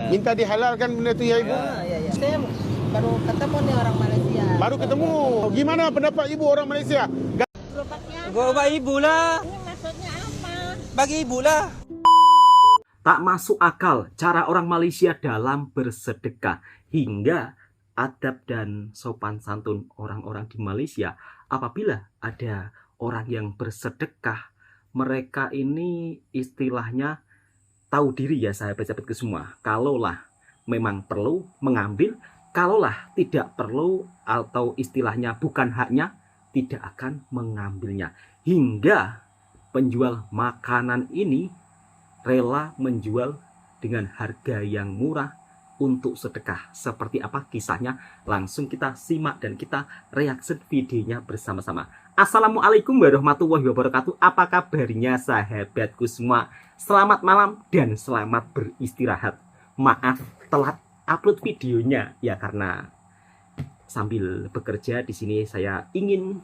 Minta dihalalkan benda itu ya Ibu. Ya. Saya baru ketemu nih orang Malaysia. Baru ketemu. Gimana pendapat Ibu orang Malaysia? Gerobaknya apa? Gua bagi ibu lah. Ini maksudnya apa? Bagi ibu lah. Tak masuk akal cara orang Malaysia dalam bersedekah, hingga adab dan sopan santun orang-orang di Malaysia apabila ada orang yang bersedekah, mereka ini istilahnya tahu diri ya sahabat-sahabatku semua. Kalaulah memang perlu mengambil, kalaulah tidak perlu atau istilahnya bukan haknya, tidak akan mengambilnya. Hingga penjual makanan ini rela menjual dengan harga yang murah untuk sedekah. Seperti apa kisahnya? Langsung kita simak dan kita reaksi videonya bersama-sama. Assalamualaikum warahmatullahi wabarakatuh. Apa kabarnya sahabatku semua? Selamat malam dan selamat beristirahat. Maaf telat upload videonya ya, karena sambil bekerja di sini saya ingin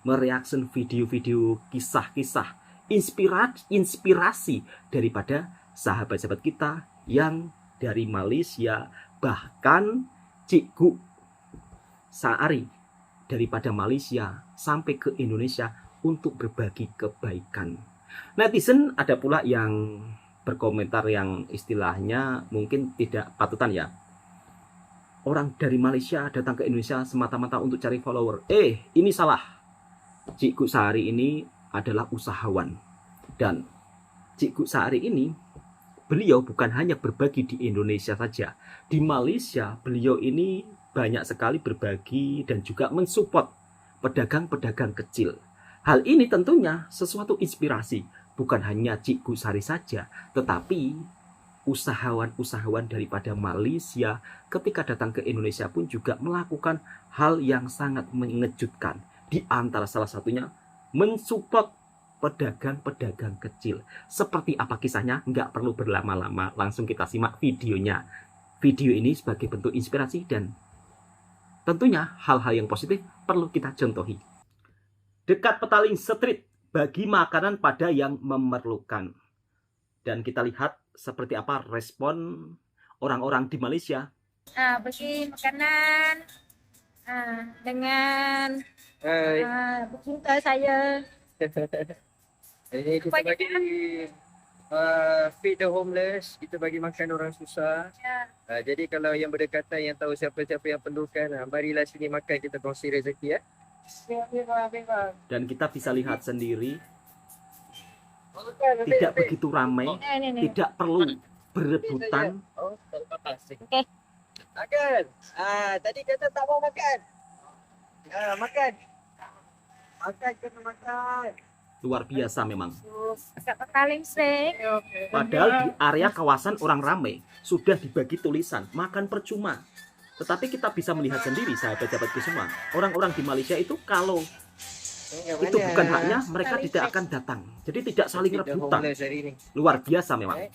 mereaksi video-video kisah-kisah inspirasi daripada sahabat-sahabat kita yang dari Malaysia, bahkan Cikgu Saari daripada Malaysia sampai ke Indonesia untuk berbagi kebaikan. Netizen ada pula yang berkomentar yang istilahnya mungkin tidak patutan ya. Orang dari Malaysia datang ke Indonesia semata-mata untuk cari follower. Ini salah. Cikgu Saari ini adalah usahawan, dan Cikgu Saari ini beliau bukan hanya berbagi di Indonesia saja, di Malaysia beliau ini banyak sekali berbagi dan juga mensupport pedagang-pedagang kecil. Hal ini tentunya sesuatu inspirasi bukan hanya Cikgu Saari saja, tetapi usahawan-usahawan daripada Malaysia ketika datang ke Indonesia pun juga melakukan hal yang sangat mengejutkan. Di antara salah satunya mensupport pedagang-pedagang kecil. Seperti apa kisahnya? Nggak perlu berlama-lama, langsung kita simak videonya. Video ini sebagai bentuk inspirasi dan tentunya hal-hal yang positif perlu kita contohi. Dekat Petaling Street, bagi makanan pada yang memerlukan. Dan kita lihat seperti apa respon orang-orang di Malaysia. Bagi makanan dengan bercinta saya. Jadi kita bagi feed the homeless, kita bagi makan orang susah. Jadi kalau yang berdekatan yang tahu siapa-siapa yang perlukan, marilah sini makan, kita kongsi rezeki ya. Dan kita bisa lihat sendiri tidak begitu ramai, tidak perlu berebutan. Okey. Makan. Tadi kata tak mau makan. Makan. Makan, kena makan. Luar biasa memang. Dekat Petaling Street. Padahal di area kawasan orang ramai sudah dibagi tulisan makan percuma. Tetapi kita bisa melihat sendiri sahabat-sahabatku semua, orang-orang di Malaysia itu kalau itu bukan haknya, mereka tidak akan datang. Jadi tidak saling rebutan. Luar biasa memang.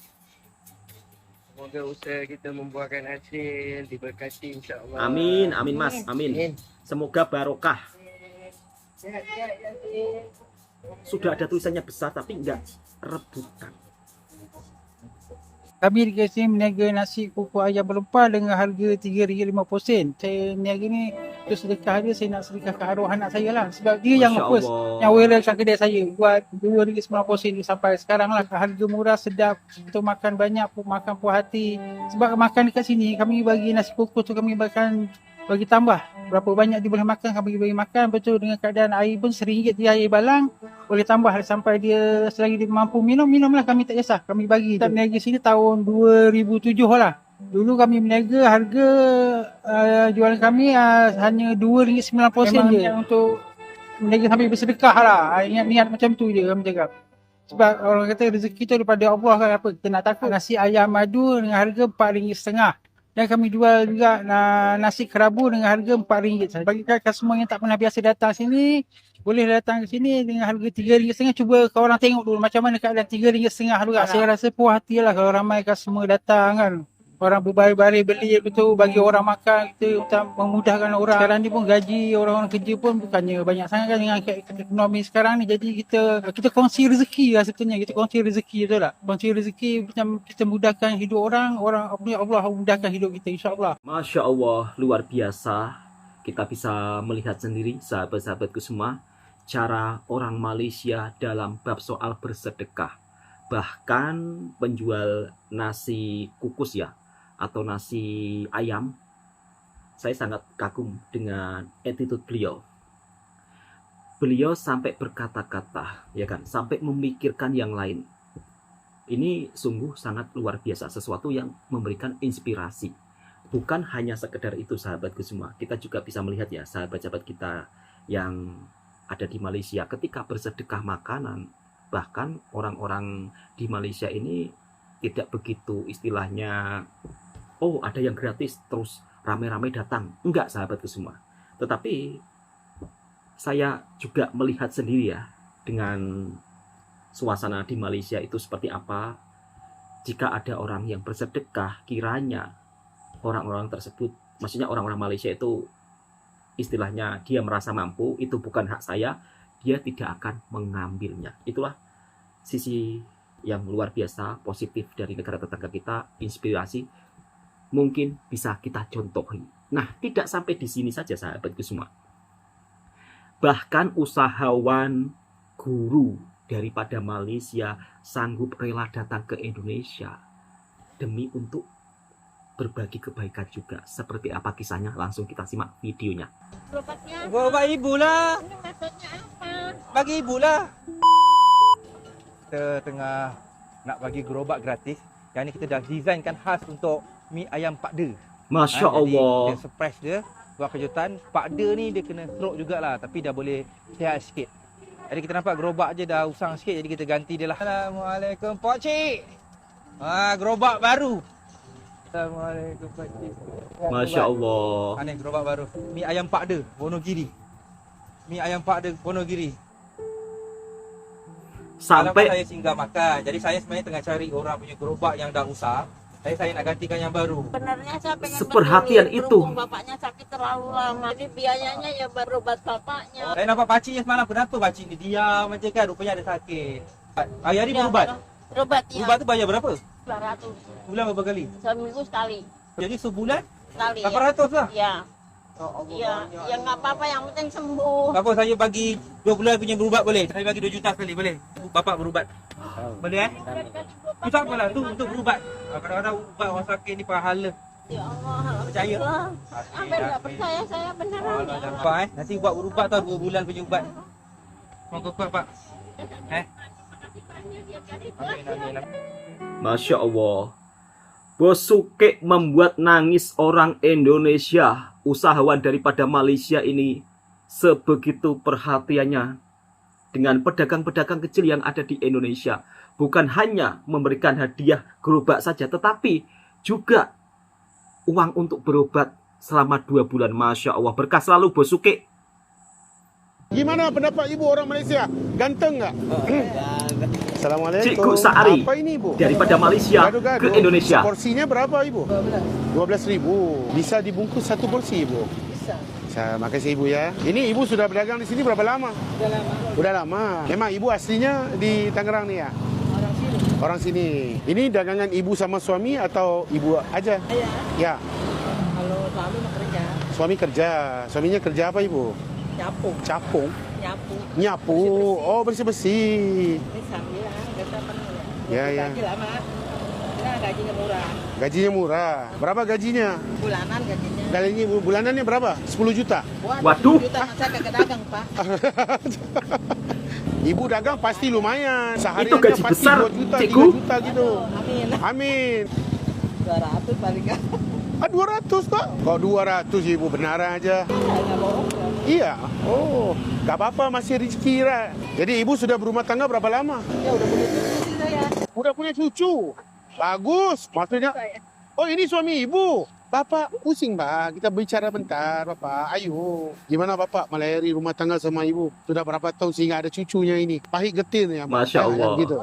Semoga usaha kita membuahkan hasil, diberkati insya-Allah. Amin, amin Mas, amin. Semoga barokah. Sudah ada tulisannya besar tapi enggak rebutan. Kami di sini meniaga nasi kuku ayam berempah dengan harga RM3.50. Saya niaga ni tu sedekah dia, saya nak sedekahkan arwah anak saya lah. Sebab dia yang Masya first, Allah. yang wirakan kedai saya. Buat RM2.90 sampai sekarang lah. Harga murah, sedap. Untuk makan banyak, makan puas hati. Sebab makan dekat sini, kami bagi nasi kuku tu kami bagi tambah. Berapa banyak dia boleh makan, kami bagi makan. Betul dengan keadaan air pun RM1 dia air balang. Boleh tambah sampai dia selagi dia mampu minumlah, kami tak kisah, kami bagi. Kita berniaga sini tahun 2007 lah. Dulu kami berniaga harga jualan kami hanya RM2.90 je untuk berniaga sambil bersedekah lah. Niat macam tu je kami cakap. Sebab orang kata rezeki tu daripada Allah kan, apa kita nak takut. Nasi ayam madu dengan harga RM4.50. Dan kami jual juga nasi kerabu dengan harga RM4 saja. Bagi semua yang tak pernah biasa datang sini, boleh datang ke sini dengan harga RM3.50. Cuba kau orang tengok dulu macam mana keadaan RM3.50 juga. Saya rasa puas hati lah kalau ramai customer datang kan. orang berbaris-baris beli betul bagi orang makan, kita macam memudahkan orang. Sekarang ni pun gaji orang-orang kerja pun bukannya banyak sangat kan dengan ekonomi sekarang ni. Jadi kita kongsi rezeki lah sebetulnya. Kita kongsi rezeki, betul tak? Kongsi rezeki macam kita mudahkan hidup orang Allah mudahkan hidup kita, insya-Allah. Masya Allah, luar biasa. Kita bisa melihat sendiri, sahabat-sahabatku semua, cara orang Malaysia dalam bab soal bersedekah. Bahkan penjual nasi kukus ya, atau nasi ayam, saya sangat kagum dengan attitude beliau. Beliau sampai berkata-kata, ya kan, sampai memikirkan yang lain. Ini sungguh sangat luar biasa, sesuatu yang memberikan inspirasi. Bukan hanya sekedar itu, sahabatku semua. Kita juga bisa melihat ya, sahabat-sahabat kita yang ada di Malaysia, ketika bersedekah makanan, bahkan orang-orang di Malaysia ini tidak begitu istilahnya, oh ada yang gratis terus rame-rame datang. Enggak, sahabatku semua. Tetapi saya juga melihat sendiri ya, dengan suasana di Malaysia itu seperti apa. Jika ada orang yang bersedekah, kiranya orang-orang tersebut, maksudnya orang-orang Malaysia itu istilahnya dia merasa mampu, itu bukan hak saya, dia tidak akan mengambilnya. Itulah sisi yang luar biasa positif dari negara tetangga kita, inspirasi mungkin bisa kita contohi. Nah, tidak sampai di sini saja, sahabatku semua. Bahkan usahawan guru daripada Malaysia sanggup rela datang ke Indonesia demi untuk berbagi kebaikan juga. Seperti apa kisahnya? Langsung kita simak videonya. Gerobaknya Gerobak ibu lah. ini maksudnya apa? Bagi ibu lah. Kita tengah nak bagi gerobak gratis. Yang ni kita dah designkan khas untuk mi ayam Pak De. Masya Jadi Allah. kita surprise dia, buat kejutan. Pak De ni dia kena stroke jugalah, tapi dah boleh sihat sikit. Jadi kita nampak gerobak je dah usang sikit, jadi kita ganti dia lah. Assalamualaikum Pak Cik. Gerobak baru. Assalamualaikum Pak Cik. Masya Allah. Ni gerobak baru. Mi ayam Pak De, Wonogiri. Mi ayam Pak De, Wonogiri. Sampai Kalau saya singgah makan. Jadi saya sebenarnya tengah cari orang punya gerobak yang dah usang. Saya nak gantikan yang baru. Sebenarnya saya pengen Seperhatian beli, itu. berhubung bapaknya sakit terlalu lama. Jadi biayanya ya berobat bapaknya. Saya nampak pakcik semalam. Kenapa pakcik ni diam macam kan? Rupanya ada sakit. Hari-hari Ya, berubat. Berobat ya. Berubat tu bayar berapa? 900. Bulan berapa kali? Seminggu sekali. Jadi sebulan Sekali. 800 lah. Ya. Oh, Ya, ya nggak apa-apa, yang penting sembuh. Apa saya bagi 2 bulan punya berubat boleh? Saya bagi 2 juta sekali boleh? Bapak berubat. Boleh eh? Itu apa lah tu untuk berubat. Kadang-kadang ubat orang sakit ni pahala. Ya Allah, Percaya? alhamdulillah. Apa nggak percaya saya beneran ya. Nampak nanti buat berubat tau 2 bulan punya ubat. Mau kuat Pak. Amin. Masya Allah. Bosuke membuat nangis orang Indonesia. Usahawan daripada Malaysia ini sebegitu perhatiannya dengan pedagang-pedagang kecil yang ada di Indonesia. Bukan hanya memberikan hadiah gerobak saja, tetapi juga uang untuk berobat selama 2 bulan. Masya Allah, berkah selalu Bosuke. Gimana pendapat ibu orang Malaysia? Ganteng nggak? Assalamualaikum. Cikgu Sa'ari Apa ini ibu? daripada Malaysia Gado-gado. ke Indonesia. Porsinya berapa ibu? 12.000. Bisa dibungkus 1 porsi ibu? Bisa. Makasih ibu ya. Ini ibu sudah berdagang di sini berapa lama? Udah lama. Udah lama. Memang ibu aslinya di Tangerang nih ya? Orang sini. Orang sini. Ini dagangan ibu sama suami atau ibu aja? Iya. Ya. Kalau suami mau kerja, Suami kerja. Suaminya kerja apa ibu? nyapu, Capung. nyapu. Nyapu. Bersih-bersih. Oh, bersih-bersih. Ini sambilan, kerja penuh. Ya, ya. Gaji lama. Nah, gajinya murah. Gajinya murah. Berapa gajinya? Bulanan gajinya. Gajinya bulanannya berapa? 10 juta. Waduh. 10 juta masa kagak dagang, Pak. Ibu dagang pasti lumayan. Sehariannya Itu gaji pasti besar, 2 juta, Cikgu. 3 juta gitu. Amin. Amin. 200 paling kan. 200 kok. Kok 200 ibu benar aja. Enggak bohong. Iya. Oh, gak apa-apa masih rezeki lah. Jadi ibu sudah berumah tangga berapa lama? Ya udah punya cucu sih saya. Udah punya cucu. Bagus. Maksudnya, oh ini suami ibu. Bapak pusing, Pak. Kita bicara bentar, Bapak. Ayo. Gimana Bapak melayari rumah tangga sama ibu? Sudah berapa tahun sehingga ada cucunya ini? Pahit getir ya, Pak. Masya Allah. Gitu.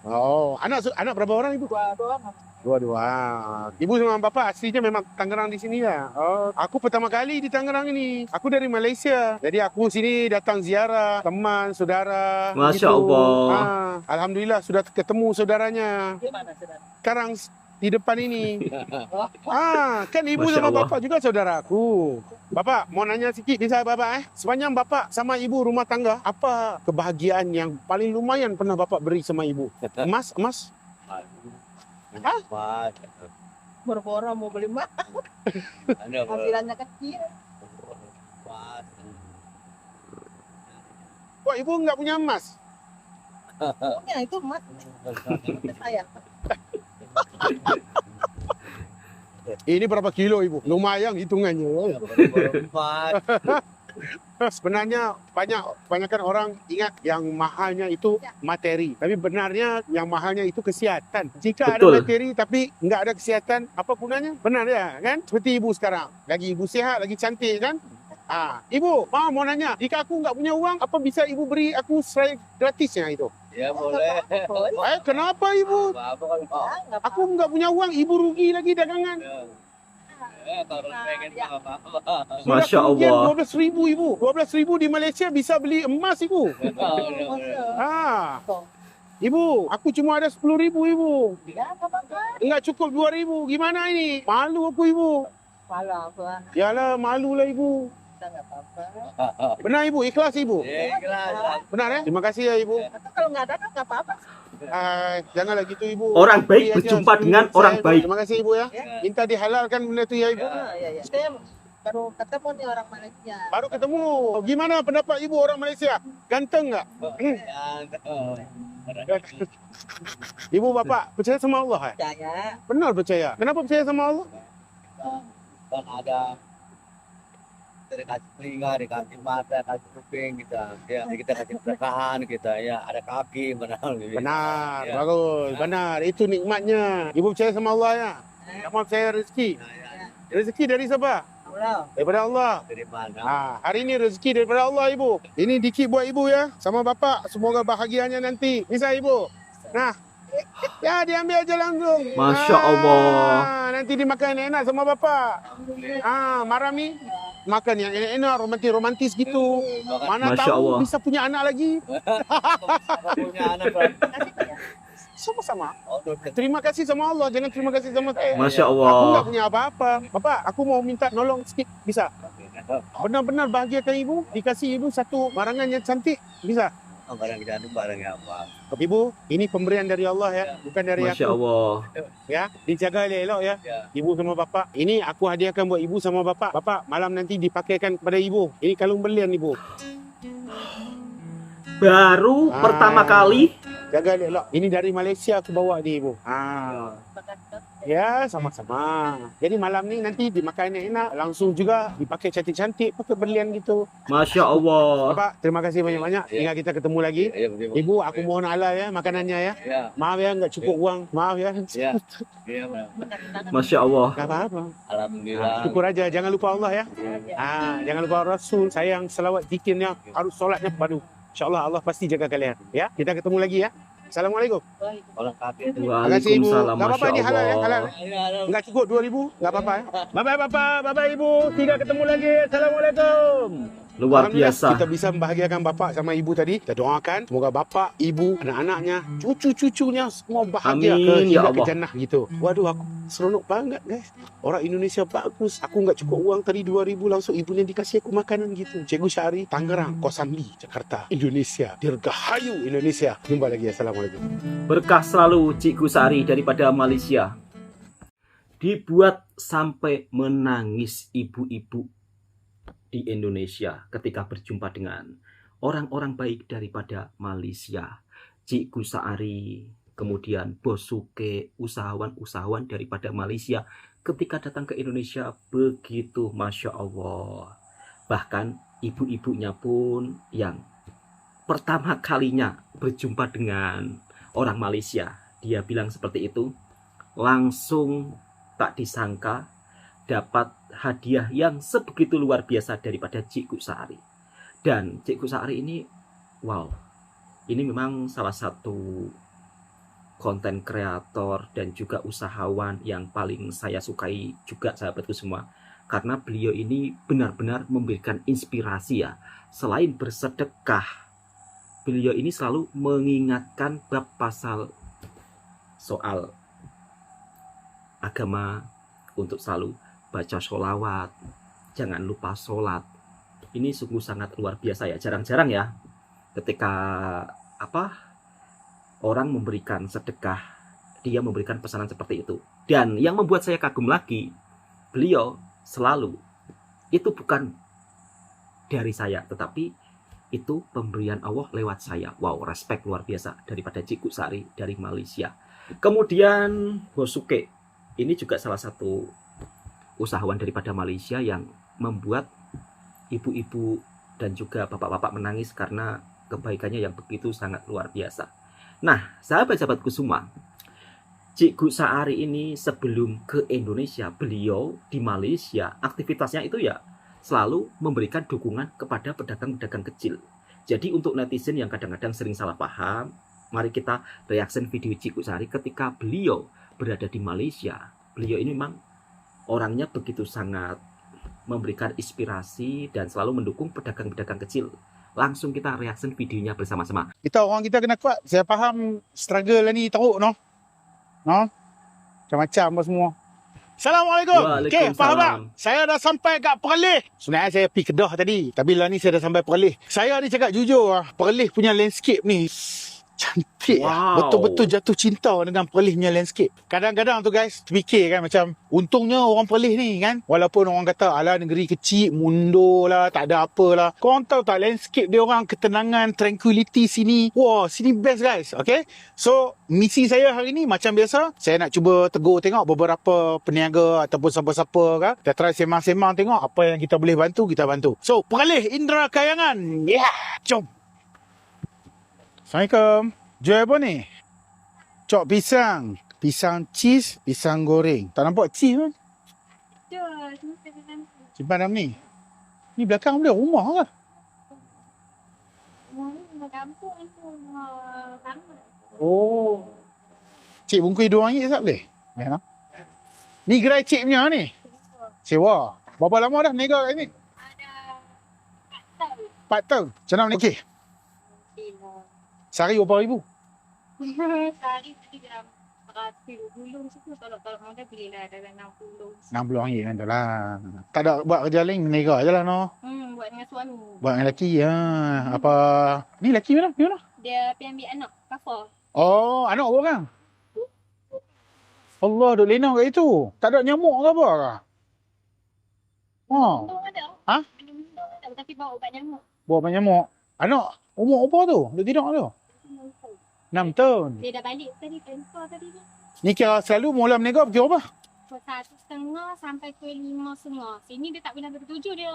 Oh, anak berapa orang ibu? 2 doang. Dua-dua. Ibu sama bapak aslinya memang Tangerang di sini ya? Oh, aku pertama kali di Tangerang ini. Aku dari Malaysia. Jadi aku sini datang ziarah teman, saudara. Masya begitu. Allah. Alhamdulillah sudah ketemu saudaranya. Sekarang di depan ini. Kan ibu Masya sama Allah. bapak juga saudaraku. Bapak, mau nanya sedikit bisa bapak Sepanjang bapak sama ibu rumah tangga, apa kebahagiaan yang paling lumayan pernah bapak beri sama ibu? Emas? Berapa orang mau beli emas? Hasilannya kecil. Kok ibu nggak punya emas? Punya itu emas. Saya. Ini berapa kilo ibu? Lumayan hitungannya. Sebenarnya kebanyakan orang ingat yang mahalnya itu materi. Tapi benarnya yang mahalnya itu kesihatan. Jika Betul. ada materi tapi nggak ada kesihatan, apa gunanya? Benar ya kan? Seperti ibu sekarang. Lagi ibu sehat, lagi cantik kan? Ibu, mau nanya, jika aku nggak punya uang, apa bisa ibu beri aku serai gratisnya itu? Ya boleh. Kenapa ibu? Aku nggak punya uang, ibu rugi lagi dagangan. Kalau pengen Masya Allah. 12.000 ibu. 12.000 di Malaysia bisa beli emas ibu. Ibu, aku cuma ada 10.000 ibu. Ya, apa-apa. Enggak cukup 2.000. Gimana ini? Malu aku ibu. Malah apa? Yalah, malu lah ibu. Enggak apa-apa. Benar ibu, ikhlas ibu. Ikhlas. Benar ya? Terima kasih ya ibu. Atau kalau nggak ada kan nggak apa-apa. Janganlah gitu ibu. Orang baik Beri aja berjumpa 10.000 dengan saya, orang ibu. baik. Terima kasih ibu ya. Minta dihalalkan benda itu ya ibu. Iya. Saya baru ketemu nih orang Malaysia. Baru ketemu. Gimana pendapat ibu orang Malaysia? Ganteng nggak? Ibu bapak percaya sama Allah ya? Percaya. Benar percaya. Kenapa percaya sama Allah? Kan ada dikasih telinga, dikasih mata, dikasih kuping kita, ya kita kasih perasaan kita, ya ada kaki, benar. Benar, Ya. bagus, benar. Itu nikmatnya. Ibu percaya sama Allah ya? Kamu percaya rezeki? Rezeki dari siapa? Allah. Daripada Allah. Dari mana? Hari ini rezeki daripada Allah ibu. Ini dikit buat ibu ya, sama bapak. Semoga bahagianya nanti. Bisa ibu? Nah, ya diambil aja langsung. Masya Allah. Nanti dimakan enak sama bapak. Maram ni makan yang enak-enak, romantis gitu. Mana Masya tahu Allah. bisa punya anak lagi. Punya anak berapa? Sama-sama. Oh, Terima kasih sama Allah, jangan terima kasih sama saya. Masya Aku Allah. nggak punya apa-apa. Bapak, aku mau minta nolong sedikit. Bisa? Benar-benar bahagiakan ibu. Dikasih ibu satu barangan yang cantik. Bisa? barang kita itu barangnya apa? Ibu, ini pemberian dari Allah ya. Bukan dari Masya aku. Allah. Ya, dijaga elok ya. Ya. Ibu sama bapak. Ini aku hadiahkan buat ibu sama bapak. Bapak, malam nanti dipakaikan kepada ibu. Ini kalung berlian ibu. Baru pertama kali. Jaga elok. Ini dari Malaysia aku bawa ni ibu. Ya, sama-sama. Jadi malam ni nanti dimakan yang enak. Langsung juga dipakai cantik-cantik. Pakai berlian gitu. Masya Allah. Bapak, terima kasih banyak-banyak. Ya. Hingga kita ketemu lagi. Ya, betul. Ibu, aku mohon Allah ya makanannya ya. Ya, Maaf ya, nggak cukup uang. Maaf ya. ya, ya, Masya Allah. Nggak apa-apa. alhamdulillah. Syukur aja. Jangan lupa Allah ya. Jangan lupa Rasul. Sayang selawat zikirnya. Harus solatnya padu. InsyaAllah Allah pasti jaga kalian. Ya, kita ketemu lagi ya. Assalamualaikum. Orang kafir. Terima kasih ibu. Waalaikumsalam. Nggak apa-apa Masya ini halal ya. Halal. Allah. Nggak cukup 2.000. Nggak apa-apa ya. Bye-bye bapak. Bye-bye ibu. Kita ketemu lagi. Assalamualaikum. Luar Alhamdulillah, biasa. kita bisa membahagiakan bapak sama ibu tadi. Kita doakan semoga bapak, ibu, anak-anaknya, cucu-cucunya semua bahagia Amin, ya hingga ke Allah. jannah gitu. Waduh, aku seronok banget guys. Orang Indonesia bagus. Aku nggak cukup uang tadi 2.000 langsung ibunya dikasih aku makanan gitu. Cikgu Syahri, Tangerang, Kosambi, Jakarta, Indonesia. Dirgahayu Indonesia. Jumpa lagi. Assalamualaikum. Berkah selalu Cikgu Sari daripada Malaysia. Dibuat sampai menangis ibu-ibu di Indonesia ketika berjumpa dengan orang-orang baik daripada Malaysia. Cikgu Sari, kemudian Bosuke, usahawan-usahawan daripada Malaysia ketika datang ke Indonesia begitu Masya Allah. Bahkan ibu-ibunya pun yang pertama kalinya berjumpa dengan orang Malaysia, dia bilang seperti itu, langsung tak disangka dapat hadiah yang sebegitu luar biasa daripada Cikgu Sari. Dan Cikgu Sari ini, wow, ini memang salah satu konten kreator dan juga usahawan yang paling saya sukai juga sahabatku semua. Karena beliau ini benar-benar memberikan inspirasi ya. Selain bersedekah, beliau ini selalu mengingatkan bab pasal soal agama untuk selalu baca sholawat, jangan lupa sholat. Ini sungguh sangat luar biasa ya. Jarang-jarang ya ketika orang memberikan sedekah, dia memberikan pesanan seperti itu. Dan yang membuat saya kagum lagi, beliau selalu, itu bukan dari saya, tetapi itu pemberian Allah lewat saya. Wow, respect luar biasa daripada Cik Kusari dari Malaysia. Kemudian Bosuke, ini juga salah satu usahawan daripada Malaysia yang membuat ibu-ibu dan juga bapak-bapak menangis karena kebaikannya yang begitu sangat luar biasa. Nah, sahabat-sahabatku semua, Cik Kusari ini sebelum ke Indonesia, beliau di Malaysia, aktivitasnya itu ya selalu memberikan dukungan kepada pedagang-pedagang kecil. Jadi untuk netizen yang kadang-kadang sering salah paham, mari kita reaction video Cik Kusari ketika beliau berada di Malaysia. Beliau ini memang orangnya begitu sangat memberikan inspirasi dan selalu mendukung pedagang-pedagang kecil. Langsung kita reaction videonya bersama-sama. Kita orang kita kena kuat. Saya faham struggle lah ni teruk no. Macam-macam apa semua. Assalamualaikum. Okey, faham tak? Saya dah sampai kat Perlis. Sebenarnya saya pergi Kedah tadi. Tapi lah ni saya dah sampai Perlis. Saya ni cakap jujur lah. Perlis punya landscape ni cantik. Wow. Betul-betul jatuh cinta dengan Perlis punya landscape. Kadang-kadang tu guys, terfikir kan macam untungnya orang Perlis ni kan. Walaupun orang kata alah negeri kecil, mundur lah, tak ada apa lah. Korang tahu tak landscape dia orang, ketenangan, tranquility sini. Wah, sini best guys. Okay. So, misi saya hari ni macam biasa. Saya nak cuba tegur tengok beberapa peniaga ataupun siapa-siapa kan. Kita try semang-semang tengok apa yang kita boleh bantu, kita bantu. So, Perlis Indra Kayangan. Ya, jom. Assalamualaikum. Jual apa ni? Cok pisang. Pisang cheese, pisang goreng. Tak nampak cheese pun. Simpan dalam ni. Ni belakang boleh rumah ke? Oh. Cik bungkus RM2 tak boleh? Ya. Ni gerai cik punya ni? Sewa. Berapa lama dah berniaga kat sini? Ada 4 tahun. Macam mana ni? Okey. Sehari berapa ribu? Sehari dalam 100 situ. Kalau modal belilah dalam RM60. RM60 kan tu lah. Tak ada buat kerja lain, berniaga je lah no? Buat dengan suami. Buat dengan lelaki ya. Apa? Ni lelaki mana? Ni mana? Dia pergi ambil anak. Kafar. Oh, anak apa orang? Allah, duk lena kat itu. Tak ada nyamuk ke apa ke? Oh. Untung ada. Ha? Untung ada. Tapi bawa ubat nyamuk. Bawa banyak nyamuk. Anak umur apa tu? Duk tidur tu? 6 tahun. Dia dah balik tadi. Transfer tadi ni. Ni kira selalu mula berniaga pukul berapa? Pukul 1:30 sampai pukul 5:30. Sini dia tak pernah pukul 7 dia.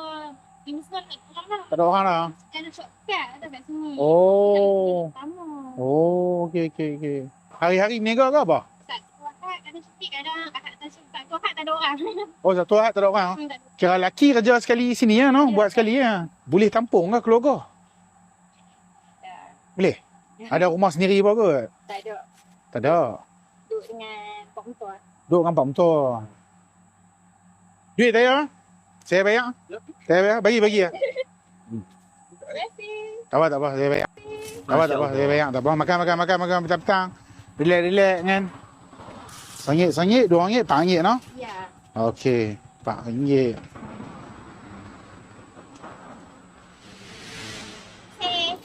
5:30 tak ada orang dah. Tak ada orang dah. Ada shortcut ada kat sini. Oh. Pertama. Oh, okey. Hari-hari berniaga ke apa? Satu ahad ada sikit kadang. Satu ahad tak ada orang. Oh, satu hari tak ada orang. Tak ada. Kira lelaki kerja sekali sini ya, no? Buat sekali ya. Boleh tampung ke keluarga? Boleh? Ada rumah sendiri apa ke? Tak ada. Tak ada. Duduk dengan pak mentua. Duduk dengan pak mentua. Duit saya? Saya bayar? Saya bayar? Bagi ya? Terima kasih. Tak apa, saya bayar. Tak apa, saya bayar. Tak apa, makan petang-petang. Relax kan? RM1, RM2, RM4 no? Ya. Okey, RM4.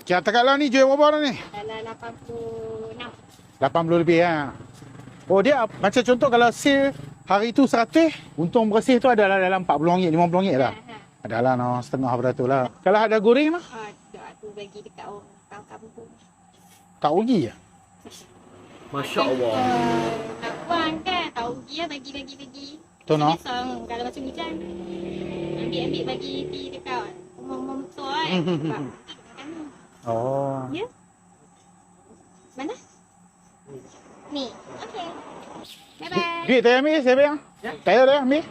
Kira takat lah ni jual berapa dah ni? Dalam 86. 80 lebih lah. Oh dia macam contoh kalau sale hari tu 100, untung bersih tu adalah dalam RM40, RM50 lah. Adalah no, setengah beratus lah. Kalau ada goreng mah? Tu bagi dekat orang kampung. Tak rugi ya? Masya Allah. Nak buang kan, tak rugi lah bagi. Tu no? Biasa kalau macam hujan, ambil bagi pergi dekat rumah motor kan. Oh. Ya? Mana? Ni. Okey. Bye-bye. Duit saya ambil, saya bayar. Saya dah ambil.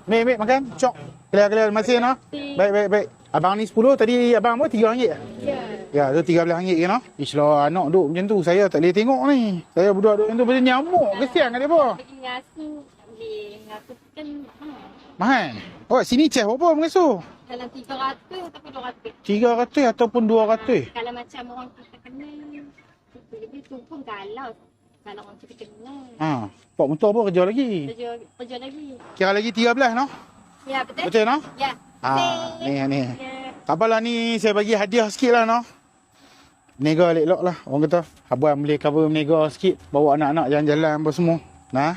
Ambil, makan. Cok. Clear. Terima kasih no. Baik. Abang ni 10, tadi abang apa? RM3 ya? Ya. Ya, tu RM13 kan? Islah, anak duduk macam tu. Saya tak boleh tengok ni. Saya budak duduk macam tu pasal nyamuk. Kesian kat dia apa? Bagi ngasuh, ngasuh kan Mahal. Oh, sini chef berapa mengasuh? dalam 300 ataupun 200. 300 ataupun 200. Kalau macam orang kita kenal, lebih tu pun kalau orang kita kenal. Ha, pak motor apa kerja lagi? Kerja lagi. Kira lagi 13 noh. Ya, betul? Betul noh? Ya. Ni. Ya. Tak apalah ni saya bagi hadiah sikit lah noh. Menega elok lah. Orang kata abang boleh cover menega sikit. Bawa anak-anak jalan-jalan apa semua. Nah.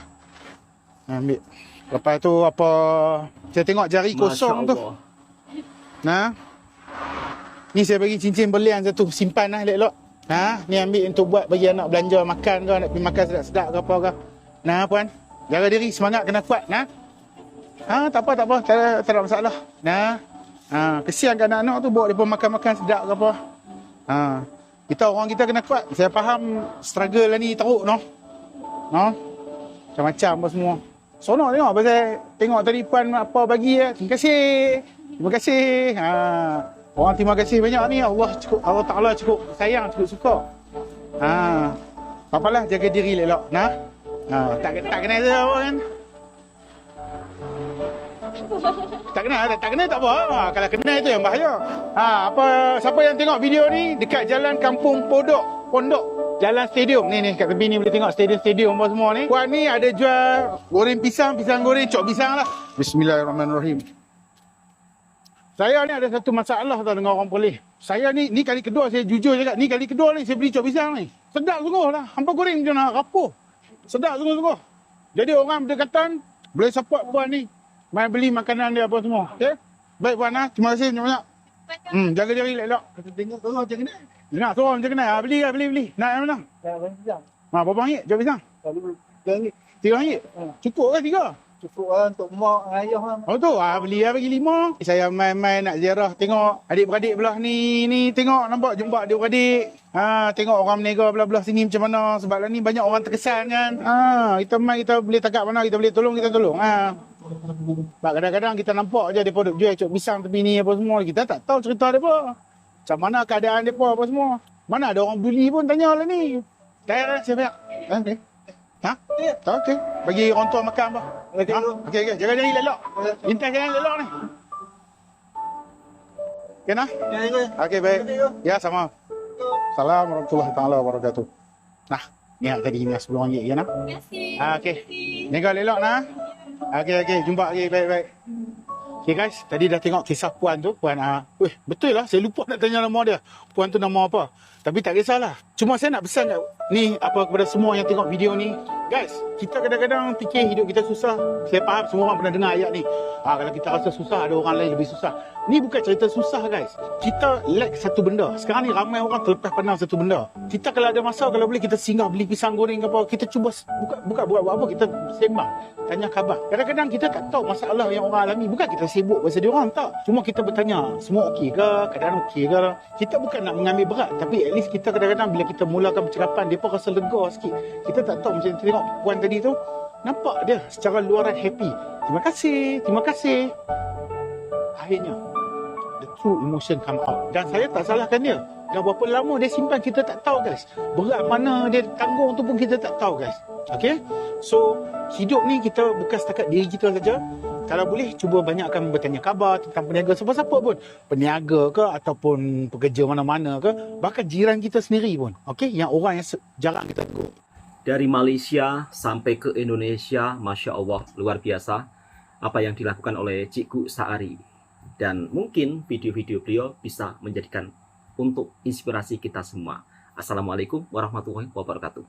Ambil. Lepas tu apa, saya tengok jari kosong tu. Nah. Ni saya bagi cincin berlian satu. Simpan lah elok-elok. Nah, ni ambil untuk buat bagi anak belanja makan ke, nak pergi makan sedap-sedap ke apa ke. Nah, puan. Jaga diri, semangat kena kuat, nah. Tak apa. Tak ada masalah. Nah. Kesian kan anak-anak tu bawa depa makan-makan sedap ke apa. Kita orang kita kena kuat. Saya faham struggle lah ni teruk noh. Noh. Macam-macam apa semua. Sonok tengok pasal tengok tadi puan apa bagi ya. Terima kasih. Orang terima kasih banyak ni. Allah Taala cukup sayang, cukup suka. Apalah, jaga diri elok. Nah. Tak kena apa kan. Tak kena tak apa. Kalau kena itu yang bahaya. Siapa yang tengok video ni dekat jalan Kampung Pondok, Jalan Stadium ni kat tepi ni boleh tengok stadium apa semua ni. Puan ni ada jual goreng pisang goreng, cok pisang lah. Bismillahirrahmanirrahim. Saya ni ada satu masalah tau dengan orang Perlis. Saya ni kali kedua saya jujur cakap, ni kali kedua ni saya beli cok pisang ni. Sedap sungguh lah. Hampa goreng macam nak rapuh. Sedap sungguh. Jadi orang berdekatan boleh support puan ni. Mai beli makanan dia apa semua. Okey? Baik puan lah. Terima kasih banyak. Jaga diri elok. Kita tengok tolong macam mana. Nak suruh macam mana? Beli. Nak yang mana? Berapa ringgit cok pisang? RM3. Cukup ke 3? Cukup lah untuk mak dengan ayah lah. Oh tu, beli lah bagi 5. Saya main-main nak ziarah tengok adik-beradik belah ni tengok nampak jumpa adik-beradik. Tengok orang menega belah-belah sini macam mana, sebab lah ni banyak orang terkesan kan. Kita main, kita boleh takat mana, kita boleh tolong, kita tolong. Sebab kadang-kadang kita nampak je depa duk jual cok pisang tepi ni apa semua, kita tak tahu cerita depa. Macam mana keadaan depa apa semua. Mana ada orang beli pun tanya lah ni. Tayar saya okey. Okey. Bagi orang tua makan apa? Okey. Jaga diri elok. Intas jalan elok ni. Kena? Okey, baik. Ya, sama. Assalamualaikum warahmatullahi taala wabarakatuh. Nah, ni tadi ni RM10 ya nah. Terima kasih. Okey. Jaga elok nah. Okey. Jumpa lagi. Baik. Okay guys, tadi dah tengok kisah puan tu. Puan, betul lah. Saya lupa nak tanya nama dia. Puan tu nama apa? Tapi tak kisahlah. Cuma saya nak pesan kepada semua yang tengok video ni. Guys, kita kadang-kadang fikir hidup kita susah. Saya faham semua orang pernah dengar ayat ni. Kalau kita rasa susah, ada orang lain lebih susah. Ni bukan cerita susah guys. Kita lack satu benda. Sekarang ni ramai orang terlepas pandang satu benda. Kita kalau ada masa, kalau boleh kita singgah beli pisang goreng ke apa. Kita cuba buka buat apa. Kita sembang. Tanya khabar. Kadang-kadang kita tak tahu masalah yang orang alami. Bukan kita sibuk pasal dia orang, tak. Cuma kita bertanya, semua okey ke? Keadaan okey ke? Kita bukan nak mengambil berat. Tapi at least kita kadang-kadang bila kita mulakan percakapan, dia pun rasa lega sikit. Kita tak tahu macam tengok puan tadi tu. Nampak dia secara luaran happy. Terima kasih. Akhirnya, the true emotion come out. Dan saya tak salahkan dia. Dah berapa lama dia simpan, kita tak tahu guys. Berat mana dia tanggung tu pun kita tak tahu guys. Okay? So, hidup ni kita bukan setakat diri kita saja. Kalau boleh, cuba banyakkan bertanya khabar tentang peniaga siapa-siapa pun. Peniaga ke ataupun pekerja mana-mana ke. Bahkan jiran kita sendiri pun. Okay? Yang orang yang jarang kita tegur. Dari Malaysia sampai ke Indonesia, Masya Allah, luar biasa apa yang dilakukan oleh Cikgu Saari. Dan mungkin video-video beliau bisa menjadikan untuk inspirasi kita semua. Assalamualaikum warahmatullahi wabarakatuh.